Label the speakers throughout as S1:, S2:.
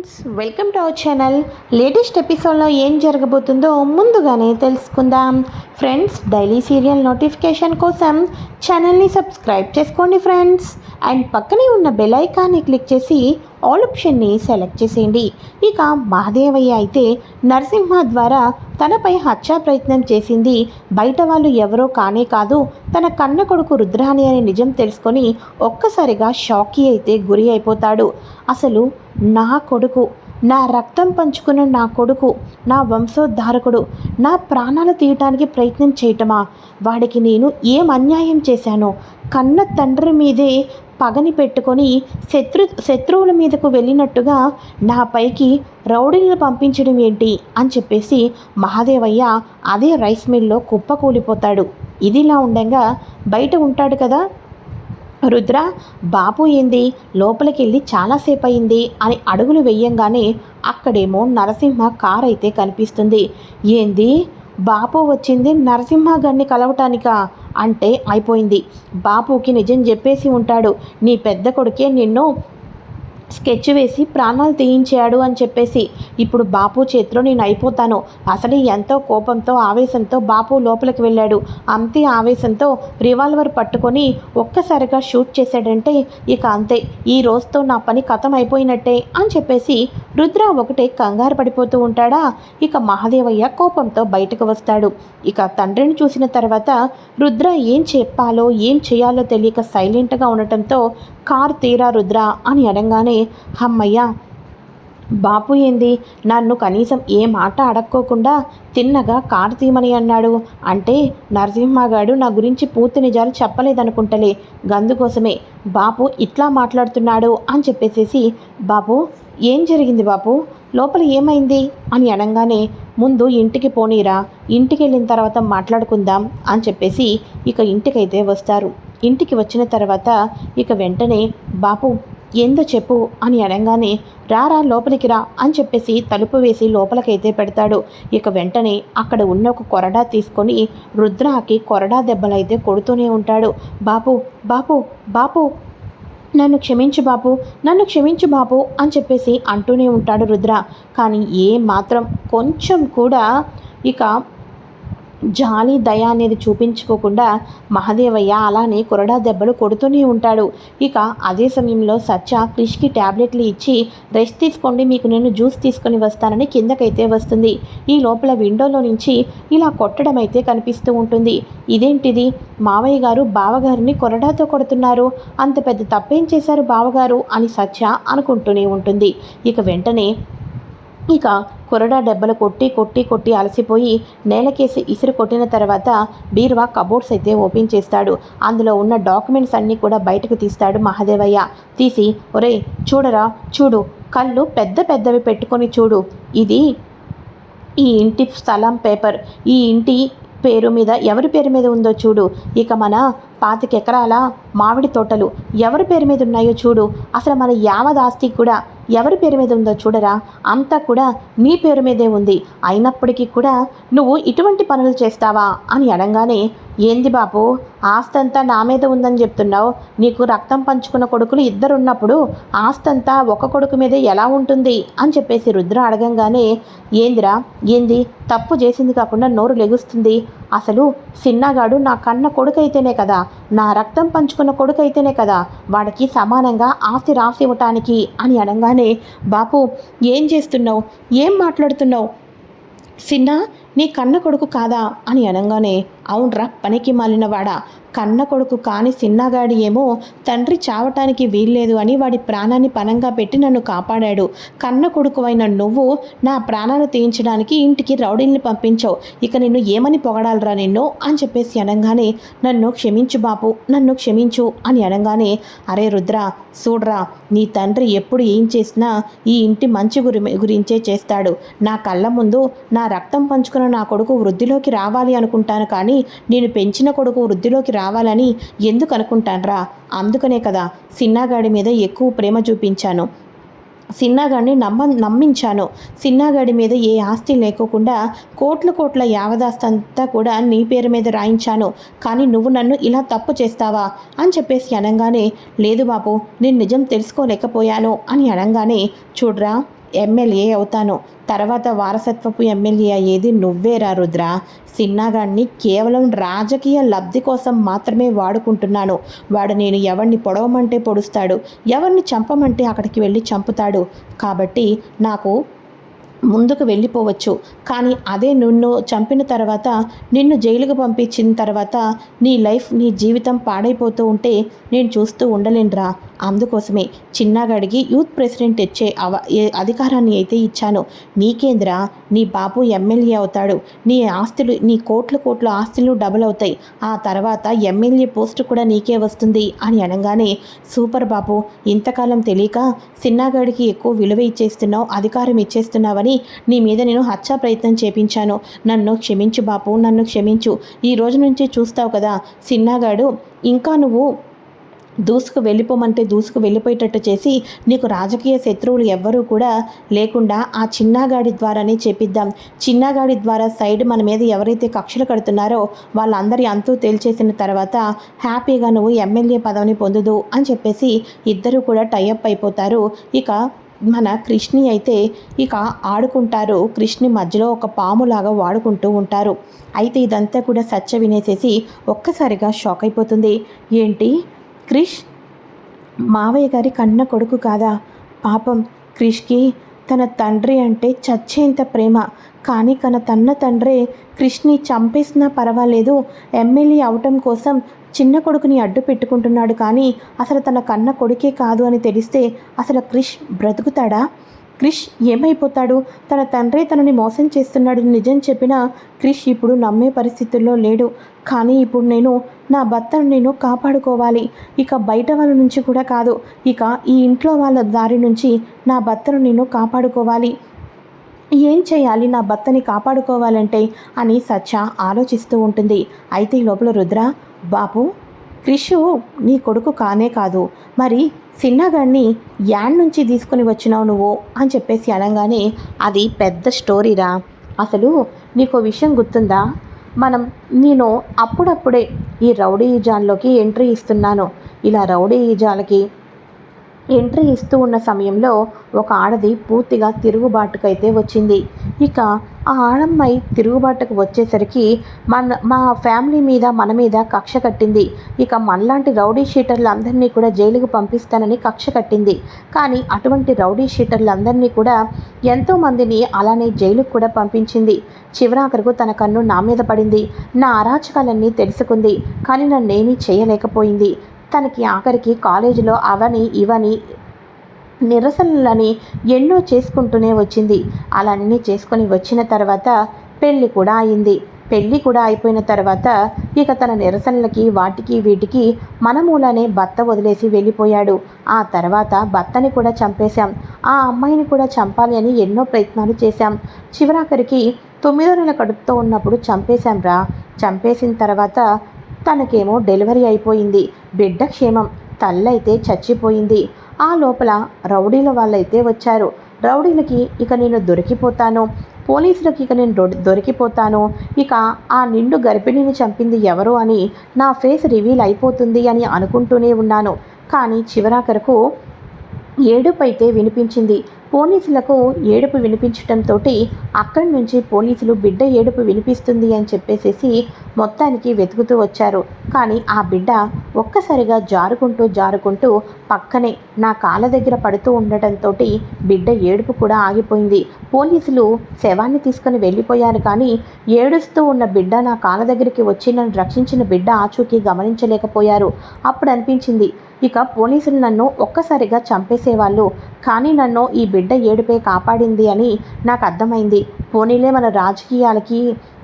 S1: Friends, welcome to our channel. Latest ఎపిసోడ్లో ఏం జరగబోతుందో ముందుగానే తెలుసుకుందాం. ఫ్రెండ్స్, డైలీ సీరియల్ నోటిఫికేషన్ కోసం ఛానల్ని సబ్స్క్రైబ్ చేసుకోండి ఫ్రెండ్స్. అండ్ పక్కనే ఉన్న బెల్ ఐకాన్ని క్లిక్ చేసి ఆల్ ఆప్షన్ని సెలెక్ట్ చేసేయండి. ఇక మహాదేవయ్య అయితే నరసింహ ద్వారా తనపై హత్యా ప్రయత్నం చేసింది బయట వాళ్ళు ఎవరో కానే కాదు, తన కన్న కొడుకు రుద్రాని అనే నిజం తెలుసుకొని ఒక్కసారిగా షాక్కి అయితే గురి అయిపోతాడు. అసలు నా కొడుకు, నా రక్తం పంచుకున్న నా కొడుకు, నా వంశోద్ధారకుడు నా ప్రాణాలు తీయటానికి ప్రయత్నం చేయటమా? వాడికి నేను ఏం అన్యాయం చేశానో? కన్న తండ్రి మీదే పగని పెట్టుకొని శత్రువుల మీదకు వెళ్ళినట్టుగా నా పైకి రౌడీలను పంపించడం ఏంటి అని చెప్పేసి మహాదేవయ్య అదే రైస్ మిల్లో కుప్పకూలిపోతాడు. ఇదిలా ఉండగా బయట ఉంటాడు కదా రుద్ర, బాపు ఏంది లోపలికి వెళ్ళి చాలాసేపు అయింది అని అడుగులు వెయ్యంగానే అక్కడేమో నరసింహ కార్ అయితే కనిపిస్తుంది. ఏంది బాపు వచ్చింది నరసింహ గారిని కలవటానికా అంటే అయిపోయింది. బాపుకి నిజం చెప్పేసి ఉంటాడు, నీ పెద్ద కొడుకే నిన్ను స్కెచ్ వేసి ప్రాణాలు తీయించాడు అని చెప్పేసి. ఇప్పుడు బాపు చేతిలో నేను అయిపోతాను. అసలు ఎంతో కోపంతో ఆవేశంతో బాపు లోపలికి వెళ్ళాడు. అంతే ఆవేశంతో రివాల్వర్ పట్టుకొని ఒక్కసారిగా షూట్ చేశాడంటే ఇక అంతే, ఈ రోజుతో నా పని ఖతం అయిపోయినట్టే అని చెప్పేసి రుద్ర ఒకటే కంగారు పడిపోతూ ఉంటాడా. ఇక మహాదేవయ్య కోపంతో బయటకు వస్తాడు. ఇక తండ్రిని చూసిన తర్వాత రుద్ర ఏం చెప్పాలో ఏం చేయాలో తెలియక సైలెంట్గా ఉండటంతో కార్ తీరా రుద్ర అని అనగానే అమ్మయ్య, బాపు ఏంది నన్ను కనీసం ఏ మాట అడక్కోకుండా తిన్నగా కారు తీయమని అన్నాడు అంటే నరసింహగాడు నా గురించి పూర్తి నిజాలు చెప్పలేదనుకుంటలే, గందుకోసమే బాపు ఇట్లా మాట్లాడుతున్నాడు అని చెప్పేసేసి, బాపు ఏం జరిగింది బాపు, లోపల ఏమైంది అని అనగానే ముందు ఇంటికి పోనీరా, ఇంటికి వెళ్ళిన తర్వాత మాట్లాడుకుందాం అని చెప్పేసి ఇక ఇంటికైతే వస్తారు. ఇంటికి వచ్చిన తర్వాత ఇక వెంటనే బాపు ఏందో చెప్పు అని అనగానే రారా లోపలికి రా అని చెప్పేసి తలుపు వేసి లోపలికైతే పెడతాడు. ఇక వెంటనే అక్కడ ఉన్న ఒక కొరడా తీసుకొని రుద్రాకి కొరడా దెబ్బలైతే కొడుతూనే ఉంటాడు. బాపు బాపు బాపు నన్ను క్షమించు బాపు, నన్ను క్షమించు బాపు అని చెప్పేసి అంటూనే ఉంటాడు రుద్ర. కానీ ఏ మాత్రం కొంచెం కూడా ఇక జాలి దయ అనేది చూపించుకోకుండా మహాదేవయ్య అలానే కొరడా దెబ్బలు కొడుతూనే ఉంటాడు. ఇక అదే సమయంలో సత్య క్రిష్కి ట్యాబ్లెట్లు ఇచ్చి రెస్ట్ తీసుకోండి, మీకు నేను జ్యూస్ తీసుకొని వస్తానని కిందకైతే వస్తుంది. ఈ లోపల విండోలో నుంచి ఇలా కొట్టడం అయితే కనిపిస్తూ ఉంటుంది. ఇదేంటిది, మావయ్య గారు బావగారిని కొరడాతో కొడుతున్నారు, అంత పెద్ద తప్పేం చేశారు బావగారు అని సత్య అనుకుంటూనే ఉంటుంది. ఇక వెంటనే ఇక కొరడా దెబ్బలు కొట్టి కొట్టి కొట్టి అలసిపోయి నేలకేసి ఇసురు కొట్టిన తర్వాత బీరువా కబోర్డ్స్ అయితే ఓపెన్ చేస్తాడు. అందులో ఉన్న డాక్యుమెంట్స్ అన్నీ కూడా బయటకు తీస్తాడు మహాదేవయ్య. తీసి ఒరే చూడరా, చూడు, కళ్ళు పెద్ద పెద్దవి పెట్టుకొని చూడు, ఇది ఈ ఇంటి స్థలం పేపర్, ఈ ఇంటి పేరు మీద ఎవరి పేరు మీద ఉందో చూడు, ఇక మన 25 ఎకరాల మామిడి తోటలు ఎవరి పేరు మీద ఉన్నాయో చూడు, అసలు మన యావదాస్తి కూడా ఎవరి పేరు మీద ఉందో చూడరా, అంతా కూడా నీ పేరు మీదే ఉంది, అయినప్పటికీ కూడా నువ్వు ఇటువంటి పనులు చేస్తావా అని అనగానే ఏంది బాపు, ఆస్తంతా నా మీద ఉందని చెప్తున్నావు, నీకు రక్తం పంచుకున్న కొడుకులు ఇద్దరున్నప్పుడు ఆస్తంతా ఒక కొడుకు మీదే ఎలా ఉంటుంది అని చెప్పేసి రుద్ర అడగంగానే ఏందిరా ఏంది, తప్పు చేసింది కాకుండా నోరు లెగుస్తుంది, అసలు సిన్నగాడు నా కన్న కొడుకైతేనే కదా, నా రక్తం పంచుకున్న కొడుకైతేనే కదా వాడికి సమానంగా ఆస్తి రాసి ఇవ్వటానికి అని అనగానే బాపు ఏం చేస్తున్నావు, ఏం మాట్లాడుతున్నావు, సిన్న నీ కన్న కొడుకు కాదా అని అనగానే అవునరా పనికి మాలినవాడా, కన్న కొడుకు కాని సిన్నగాడి ఏమో తండ్రి చావటానికి వీల్లేదు అని వాడి ప్రాణాన్ని పణంగా పెట్టి నన్ను కాపాడాడు, కన్న కొడుకు అయిన నువ్వు నా ప్రాణాలు తీయించడానికి ఇంటికి రౌడీల్ని పంపించావు, ఇక నిన్ను ఏమని పొగడాలరా నిన్ను అని చెప్పేసి అనగానే నన్ను క్షమించు బాపు, నన్ను క్షమించు అని అనగానే అరే రుద్ర చూడరా, నీ తండ్రి ఎప్పుడు ఏం చేసినా ఈ ఇంటి మంచి గురించే చేస్తాడు, నా కళ్ళ ముందు నా రక్తం పంచుకున్న నా కొడుకు వృద్ధిలోకి రావాలి అనుకుంటాను, కానీ నేను పెంచిన కొడుకు వృద్ధిలోకి రావాలని ఎందుకు అనుకుంటాన్రా, అందుకనే కదా సిన్నాగాడి మీద ఎక్కువ ప్రేమ చూపించాను, సిన్నాగాడిని నమ్మించాను, సిన్నాగాడి మీద ఏ ఆస్తి లేకోకుండా కోట్ల యావదాస్తంతా కూడా నీ పేరు మీద రాయించాను, కానీ నువ్వు నన్ను ఇలా తప్పు చేస్తావా అని చెప్పేసి అనగానే లేదు బాపు, నేను నిజం తెలుసుకోలేకపోయాను అని అనగానే చూడరా, ఎమ్మెల్యే అవుతాను. తర్వాత వారసత్వపు ఎమ్మెల్యే అయ్యేది నువ్వేరా రుద్ర. సిన్నాగాడిని కేవలం రాజకీయ లబ్ధి కోసం మాత్రమే వాడుకుంటున్నాను. వాడు నేను ఎవరిని పొడవమంటే పొడుస్తాడు, ఎవరిని చంపమంటే అక్కడికి వెళ్ళి చంపుతాడు. కాబట్టి నాకు ముందుకు వెళ్ళిపోవచ్చు. కానీ అదే నిన్ను చంపిన తర్వాత, నిన్ను జైలుకు పంపించిన తర్వాత నీ లైఫ్, నీ జీవితం పాడైపోతూ ఉంటే నేను చూస్తూ ఉండలేనురా. అందుకోసమే చిన్నగాడికి యూత్ ప్రెసిడెంట్ ఇచ్చే అధికారాన్ని అయితే ఇచ్చాను. నీకేంద్రా, నీ బాబు ఎమ్మెల్యే అవుతాడు. నీ ఆస్తులు, నీ కోట్ల ఆస్తులు డబుల్ అవుతాయి. ఆ తర్వాత ఎమ్మెల్యే పోస్టు కూడా నీకే వస్తుంది అని అనగానే, సూపర్ బాబు, ఇంతకాలం తెలియక చిన్నగాడికి ఎక్కువ విలువ ఇచ్చేస్తున్నావు, అధికారం ఇచ్చేస్తున్నావని నీ మీద నేను హత్యా ప్రయత్నం చేపించాను. నన్ను క్షమించు బాపు, నన్ను క్షమించు. ఈ రోజు నుంచి చూస్తావు కదా చిన్నగాడు ఇంకా నువ్వు దూసుకు వెళ్ళిపోయేటట్టు చేసి నీకు రాజకీయ శత్రువులు ఎవ్వరూ కూడా లేకుండా ఆ చిన్నగాడి ద్వారానే చేపిద్దాం. చిన్నగాడి ద్వారా సైడ్ మన మీద ఎవరైతే కక్షలు కడుతున్నారో వాళ్ళందరి అంతూ తేల్చేసిన తర్వాత హ్యాపీగా నువ్వు ఎమ్మెల్యే పదవిని పొందుదు అని చెప్పేసి ఇద్దరూ కూడా టైఅప్ అయిపోతారు. ఇక మన కృష్ణి అయితే ఇక ఆడుకుంటారు. కృష్ణి మధ్యలో ఒక పాములాగా వాడుకుంటూ ఉంటారు. అయితే ఇదంతా కూడా సత్య వినేసేసి ఒక్కసారిగా షాక్ అయిపోతుంది. ఏంటి, క్రిష్ మావయ్య గారి కన్న కొడుకు కాదా? పాపం క్రిష్కి తన తండ్రి అంటే చచ్చేంత ప్రేమ. కానీ తన తండ్రే క్రిష్ని చంపేసినా పర్వాలేదు, ఎమ్మెల్యే అవటం కోసం చిన్న కొడుకుని అడ్డు పెట్టుకుంటున్నాడు. కానీ అసలు తన కన్న కొడుకే కాదు అని తెలిస్తే అసలు క్రిష్ బ్రతుకుతాడా? క్రిష్ ఏమైపోతాడు? తన తండ్రి తనని మోసం చేస్తున్నాడు నిజం చెప్పినా క్రిష్ ఇప్పుడు నమ్మే పరిస్థితుల్లో లేడు. కానీ ఇప్పుడు నేను నా భర్తను నేను కాపాడుకోవాలి. ఇక బయట వాళ్ళ నుంచి కూడా కాదు, ఇక ఈ ఇంట్లో వాళ్ళ దారి నుంచి నా భర్తను నేను కాపాడుకోవాలి. ఏం చేయాలి నా భర్తని కాపాడుకోవాలంటే అని సత్య ఆలోచిస్తూ ఉంటుంది. అయితే ఈ లోపల రుద్ర, బాపు, క్రిషు నీ కొడుకు కానే కాదు, మరి చిన్నగాడిని యాడ్ నుంచి తీసుకుని వచ్చినావు నువ్వు అని చెప్పేసి అనగానే, అది పెద్ద స్టోరీరా. అసలు నీకు విషయం గుర్తుందా? నేను అప్పుడప్పుడే ఈ రౌడీ ఈజాల్లోకి ఎంట్రీ ఇస్తున్నాను. ఇలా రౌడీ ఈజాలకి ఎంట్రీ ఇస్తూ ఉన్న సమయంలో ఒక ఆడది పూర్తిగా తిరుగుబాటుకైతే వచ్చింది. ఇక ఆ ఆడమ్మాయి తిరుగుబాటుకు వచ్చేసరికి మా ఫ్యామిలీ మీద, మన మీద కక్ష కట్టింది. ఇక మనలాంటి రౌడీ షీటర్లందరినీ కూడా జైలుకు పంపిస్తానని కక్ష కట్టింది. కానీ అటువంటి రౌడీ షీటర్లందరినీ కూడా ఎంతోమందిని అలానే జైలుకు కూడా పంపించింది. చివరాఖరకు తన కన్ను నా మీద పడింది. నా అరాచకాలన్నీ తెలుసుకుంది. కానీ నన్నేమీ చేయలేకపోయింది. తనకి ఆఖరికి కాలేజీలో అవని ఇవని నిరసనలని ఎన్నో చేసుకుంటూనే వచ్చింది. అలా అన్నీ చేసుకొని వచ్చిన తర్వాత పెళ్ళి కూడా అయింది. పెళ్ళి కూడా అయిపోయిన తర్వాత ఇక తన నిరసనలకి వాటికి వీటికి మన మూలనే భర్త వదిలేసి వెళ్ళిపోయాడు. ఆ తర్వాత భర్తని కూడా చంపేశాం. ఆ అమ్మాయిని కూడా చంపాలి అని ఎన్నో ప్రయత్నాలు చేశాం. చివరాఖరికి 9వ నెల కడుపుతో ఉన్నప్పుడు చంపేశాం రా. చంపేసిన తర్వాత తనకేమో డెలివరీ అయిపోయింది. బిడ్డ క్షేమం, తల్లైతే చచ్చిపోయింది. ఆ లోపల రౌడీల వాళ్ళైతే వచ్చారు. రౌడీలకి ఇక నేను దొరికిపోతాను, పోలీసులకి ఇక నేను దొరికిపోతాను, ఇక ఆ నిండు గర్భిణిని చంపింది ఎవరు అని నా ఫేస్ రివీల్ అయిపోతుంది అని అనుకుంటూనే ఉన్నాను. కానీ చివరాఖరకు ఏడుపు అయితే వినిపించింది. పోలీసులకు ఏడుపు వినిపించటంతో అక్కడి నుంచి పోలీసులు బిడ్డ ఏడుపు వినిపిస్తుంది అని చెప్పేసేసి మొత్తానికి వెతుకుతూ వచ్చారు. కానీ ఆ బిడ్డ ఒక్కసారిగా జారుకుంటూ పక్కనే నా కాళ్ళ దగ్గర పడుతూ ఉండటంతో బిడ్డ ఏడుపు కూడా ఆగిపోయింది. పోలీసులు శవాన్ని తీసుకుని వెళ్ళిపోయారు. కానీ ఏడుస్తూ ఉన్న బిడ్డ నా కాళ్ళ దగ్గరికి వచ్చి నన్ను రక్షించిన బిడ్డ ఆచూకీ గమనించలేకపోయారు. అప్పుడు అనిపించింది, ఇక పోలీసులు నన్ను ఒక్కసారిగా చంపేసేవాళ్ళు, కానీ నన్ను ఈ బిడ్డ ఏడుపే కాపాడింది అని నాకు అర్థమైంది. పోనీలే, మన రాజకీయాలకి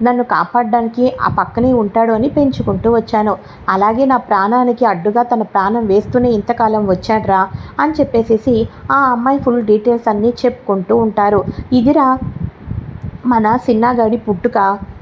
S1: నన్ను కాపాడడానికి ఆ పక్కనే ఉంటాడు అని పెంచుకుంటూ వచ్చాను. అలాగే నా ప్రాణానికి అడ్డుగా తన ప్రాణం వేస్తూనే ఇంతకాలం వచ్చాడ్రా అని చెప్పేసేసి ఆ అమ్మాయి ఫుల్ డీటెయిల్స్ అన్నీ చెప్పుకుంటూ ఉంటారు. ఇదిరా మన చిన్నగాడి పుట్టుక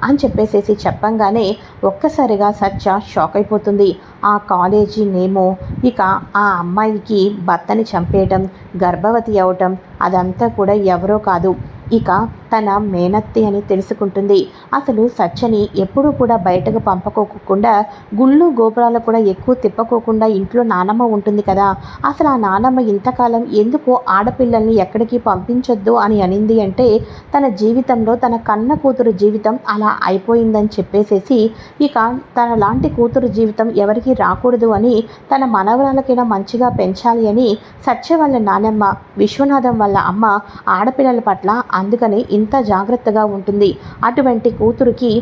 S1: అని చెప్పేసేసి చెప్పంగానే ఒక్కసారిగా సత్య షాక్ అయిపోతుంది. ఆ కాలేజీ నేమో, ఇక ఆ అమ్మాయికి భర్తని చంపేయటం, గర్భవతి అవ్వటం, అదంతా కూడా ఎవరో కాదు, ఇక తన మేనత్తి అని తెలుసుకుంటుంది. అసలు సత్యని ఎప్పుడూ కూడా బయటకు పంపకోకుండా, గుళ్ళు గోపురాలు కూడా ఎక్కువ తిప్పకోకుండా ఇంట్లో నానమ్మ ఉంటుంది కదా, అసలు ఆ నానమ్మ ఇంతకాలం ఎందుకు ఆడపిల్లల్ని ఎక్కడికి పంపించొద్దు అని అనింది అంటే తన జీవితంలో తన కన్న కూతురు జీవితం అలా అయిపోయిందని చెప్పేసేసి ఇక తన లాంటి కూతురు జీవితం ఎవరికి రాకూడదు అని తన మనవరాలకైనా మంచిగా పెంచాలి అని సత్య వాళ్ళ నానమ్మ, విశ్వనాథం వాళ్ళ అమ్మ ఆడపిల్లల పట్ల అందుకని ఇంత జాగ్రత్తగా ఉంటుంది. అటువంటి కూతురికి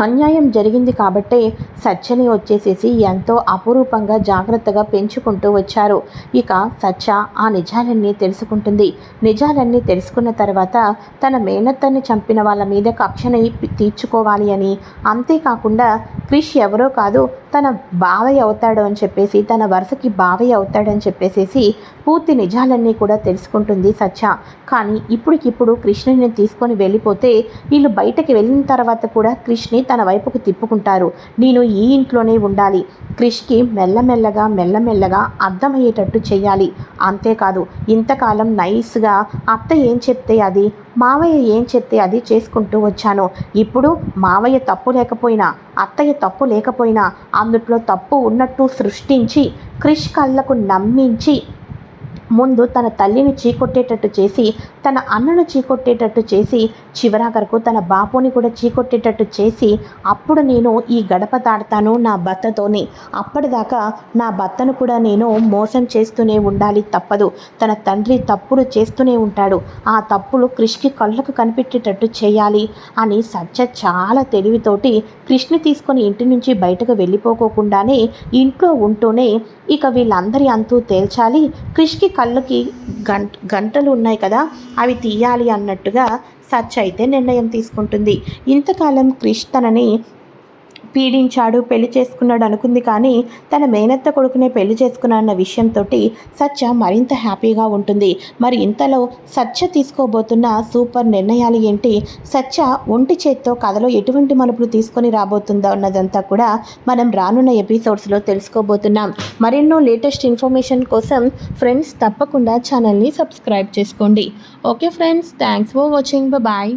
S1: అన్యాయం జరిగింది కాబట్టే సత్యని వచ్చేసేసి ఎంతో అపురూపంగా జాగ్రత్తగా పెంచుకుంటూ వచ్చారు. ఇక సత్య ఆ నిజాలన్నీ తెలుసుకుంటుంది. నిజాలన్నీ తెలుసుకున్న తర్వాత తన మేనత్తని చంపిన వాళ్ళ మీద కక్షని తీర్చుకోవాలి అని, అంతేకాకుండా క్రిష్ ఎవరో కాదు తన బావయ్య అవుతాడు అని చెప్పేసి, తన వరుసకి బావయ్య అవుతాడని చెప్పేసేసి పూర్తి నిజాలన్నీ కూడా తెలుసుకుంటుంది సత్య. కానీ ఇప్పటికిప్పుడు కృష్ణని తీసుకొని వెళ్ళిపోతే వీళ్ళు బయటకి వెళ్ళిన తర్వాత కూడా కృష్ణని తన వైపుకు తిప్పుకుంటారు. నేను ఈ ఇంట్లోనే ఉండాలి, క్రిష్కి మెల్లమెల్లగా అర్థమయ్యేటట్టు చెయ్యాలి. అంతేకాదు ఇంతకాలం నైస్గా అత్త ఏం చెప్తే అది, మావయ్య ఏం చెప్తే అది చేసుకుంటూ వచ్చాను. ఇప్పుడు మావయ్య తప్పు లేకపోయినా, అత్తయ్య తప్పు లేకపోయినా అందుట్లో తప్పు ఉన్నట్టు సృష్టించి క్రిష్ కళ్ళకు నమ్మించి ముందు తన తల్లిని చీకొట్టేటట్టు చేసి, తన అన్నను చీకొట్టేటట్టు చేసి, చివరాఖరకు తన బాపుని కూడా చీకొట్టేటట్టు చేసి, అప్పుడు నేను ఈ గడప దాడతాను నా భర్తతోని. అప్పటిదాకా నా భర్తను కూడా నేను మోసం చేస్తూనే ఉండాలి, తప్పదు. తన తండ్రి తప్పులు చేస్తూనే ఉంటాడు, ఆ తప్పులు క్రిష్కి కళ్ళకు కనిపెట్టేటట్టు చేయాలి అని సత్య చాలా తెలివితోటి క్రిష్ని తీసుకొని ఇంటి నుంచి బయటకు వెళ్ళిపోకోకుండానే ఇంట్లో ఉంటూనే ఇక వీళ్ళందరి అంతూ తేల్చాలి, క్రిష్కి కళ్ళకి గంటలు ఉన్నాయి కదా అవి తీయాలి అన్నట్టుగా సత్య అయితే నిర్ణయం తీసుకుంటుంది. ఇంతకాలం క్రిష్ తనని పీడించాడు, పెళ్లి చేసుకున్నాడు అనుకుంది. కానీ తన మేనత్త కొడుకునే పెళ్లి చేసుకున్నాడన్న విషయంతో సత్య మరింత హ్యాపీగా ఉంటుంది. మరి ఇంతలో సత్య తీసుకోబోతున్న సూపర్ నిర్ణయాలు ఏంటి, సత్య ఒంటి చేత్తో కథలో ఎటువంటి మలుపులు తీసుకొని రాబోతుందో అన్నదంతా కూడా మనం రానున్న ఎపిసోడ్స్లో తెలుసుకోబోతున్నాం. మరెన్నో లేటెస్ట్ ఇన్ఫర్మేషన్ కోసం ఫ్రెండ్స్ తప్పకుండా ఛానల్ని సబ్స్క్రైబ్ చేసుకోండి. Okay friends, thanks for watching, bye.